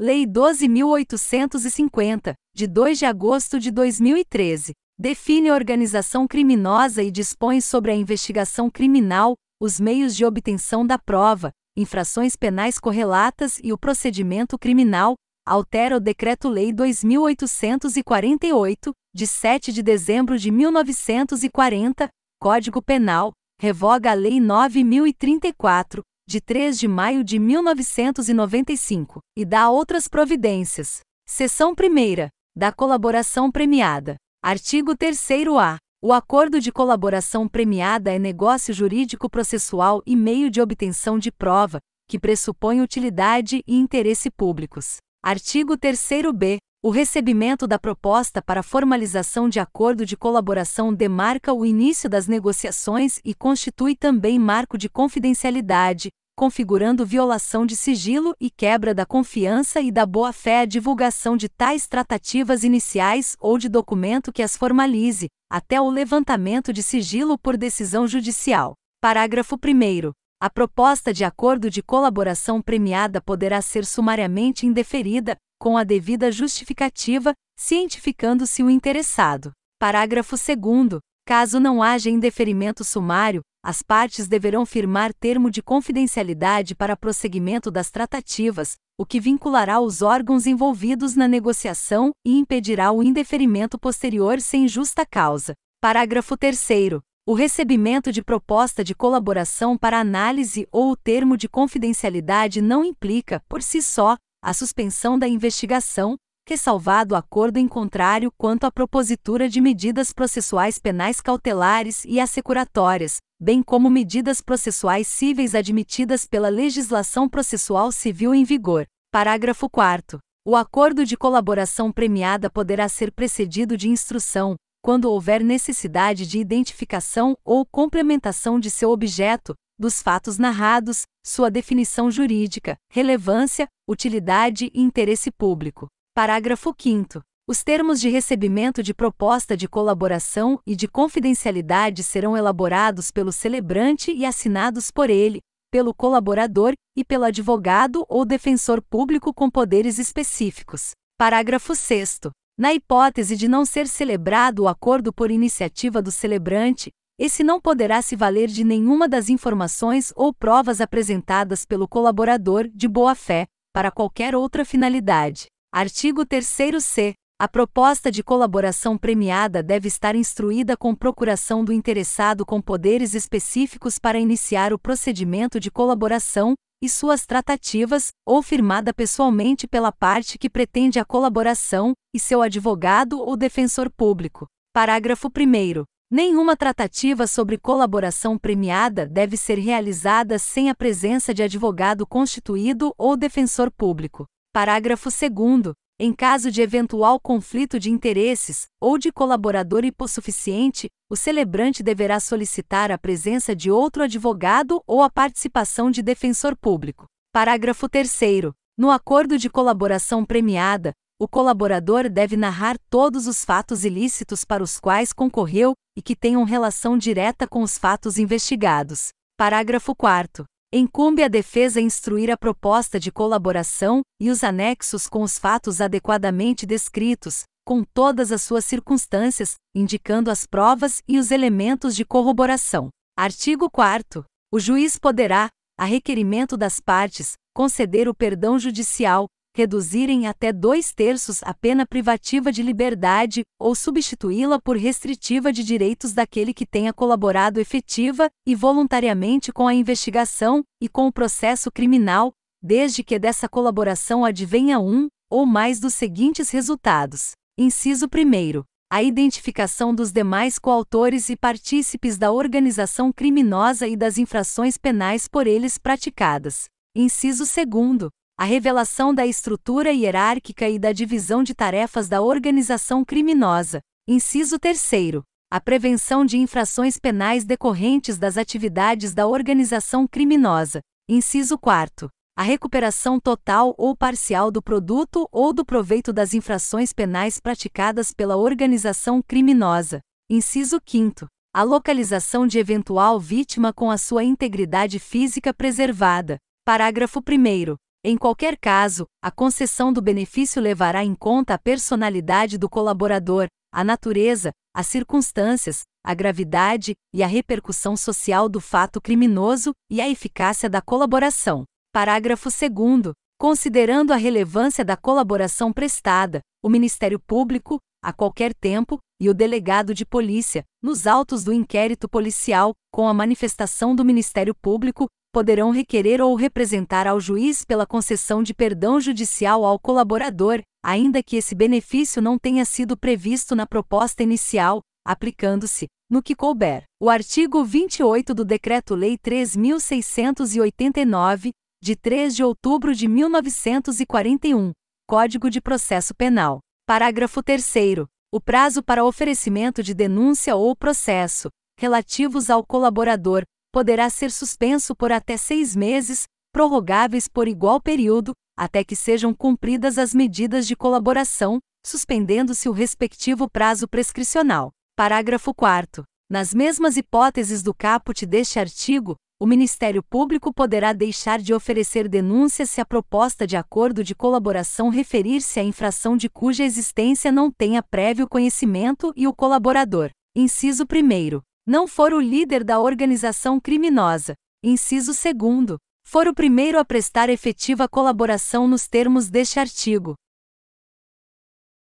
Lei 12.850, de 2 de agosto de 2013, define a organização criminosa e dispõe sobre a investigação criminal, os meios de obtenção da prova, infrações penais correlatas e o procedimento criminal, altera o Decreto-Lei 2.848, de 7 de dezembro de 1940, Código Penal, revoga a Lei 9.034, de 3 de maio de 1995, e dá outras providências. Seção 1ª. Da colaboração premiada. Artigo 3º-A. O acordo de colaboração premiada é negócio jurídico processual e meio de obtenção de prova, que pressupõe utilidade e interesse públicos. Artigo 3º-B. O recebimento da proposta para formalização de acordo de colaboração demarca o início das negociações e constitui também marco de confidencialidade, configurando violação de sigilo e quebra da confiança e da boa-fé a divulgação de tais tratativas iniciais ou de documento que as formalize, até o levantamento de sigilo por decisão judicial. Parágrafo 1º. A proposta de acordo de colaboração premiada poderá ser sumariamente indeferida, com a devida justificativa, cientificando-se o interessado. Parágrafo 2º. Caso não haja indeferimento sumário, as partes deverão firmar termo de confidencialidade para prosseguimento das tratativas, o que vinculará os órgãos envolvidos na negociação e impedirá o indeferimento posterior sem justa causa. Parágrafo 3º. O recebimento de proposta de colaboração para análise ou o termo de confidencialidade não implica, por si só, a suspensão da investigação, ressalvado acordo em contrário quanto à propositura de medidas processuais penais cautelares e assecuratórias, bem como medidas processuais cíveis admitidas pela legislação processual civil em vigor. Parágrafo 4º. O acordo de colaboração premiada poderá ser precedido de instrução, quando houver necessidade de identificação ou complementação de seu objeto, dos fatos narrados, sua definição jurídica, relevância, utilidade e interesse público. Parágrafo 5º. Os termos de recebimento de proposta de colaboração e de confidencialidade serão elaborados pelo celebrante e assinados por ele, pelo colaborador e pelo advogado ou defensor público com poderes específicos. Parágrafo 6º. Na hipótese de não ser celebrado o acordo por iniciativa do celebrante, esse não poderá se valer de nenhuma das informações ou provas apresentadas pelo colaborador de boa-fé, para qualquer outra finalidade. Artigo 3º-C. A proposta de colaboração premiada deve estar instruída com procuração do interessado com poderes específicos para iniciar o procedimento de colaboração e suas tratativas, ou firmada pessoalmente pela parte que pretende a colaboração, e seu advogado ou defensor público. Parágrafo 1º. Nenhuma tratativa sobre colaboração premiada deve ser realizada sem a presença de advogado constituído ou defensor público. Parágrafo 2º. Em caso de eventual conflito de interesses, ou de colaborador hipossuficiente, o celebrante deverá solicitar a presença de outro advogado ou a participação de defensor público. Parágrafo 3º. No acordo de colaboração premiada, o colaborador deve narrar todos os fatos ilícitos para os quais concorreu e que tenham relação direta com os fatos investigados. Parágrafo 4º. Incumbe à defesa instruir a proposta de colaboração e os anexos com os fatos adequadamente descritos, com todas as suas circunstâncias, indicando as provas e os elementos de corroboração. Artigo 4º. O juiz poderá, a requerimento das partes, conceder o perdão judicial, reduzir em até 2/3 a pena privativa de liberdade, ou substituí-la por restritiva de direitos daquele que tenha colaborado efetiva e voluntariamente com a investigação e com o processo criminal, desde que dessa colaboração advenha um ou mais dos seguintes resultados. Inciso 1º. A identificação dos demais coautores e partícipes da organização criminosa e das infrações penais por eles praticadas. Inciso 2º. A revelação da estrutura hierárquica e da divisão de tarefas da organização criminosa. Inciso 3º. A prevenção de infrações penais decorrentes das atividades da organização criminosa. Inciso 4º. A recuperação total ou parcial do produto ou do proveito das infrações penais praticadas pela organização criminosa. Inciso 5º. A localização de eventual vítima com a sua integridade física preservada. Parágrafo 1º. Em qualquer caso, a concessão do benefício levará em conta a personalidade do colaborador, a natureza, as circunstâncias, a gravidade e a repercussão social do fato criminoso e a eficácia da colaboração. Parágrafo 2º. Considerando a relevância da colaboração prestada, o Ministério Público, a qualquer tempo, e o delegado de polícia, nos autos do inquérito policial, com a manifestação do Ministério Público, poderão requerer ou representar ao juiz pela concessão de perdão judicial ao colaborador, ainda que esse benefício não tenha sido previsto na proposta inicial, aplicando-se, no que couber, o artigo 28 do Decreto-Lei 3.689, de 3 de outubro de 1941, Código de Processo Penal. Parágrafo 3º. O prazo para oferecimento de denúncia ou processo, relativos ao colaborador, poderá ser suspenso por até 6 meses, prorrogáveis por igual período, até que sejam cumpridas as medidas de colaboração, suspendendo-se o respectivo prazo prescricional. Parágrafo 4º. Nas mesmas hipóteses do caput deste artigo, o Ministério Público poderá deixar de oferecer denúncia se a proposta de acordo de colaboração referir-se à infração de cuja existência não tenha prévio conhecimento e o colaborador, inciso 1º, não for o líder da organização criminosa, inciso 2º, for o primeiro a prestar efetiva colaboração nos termos deste artigo.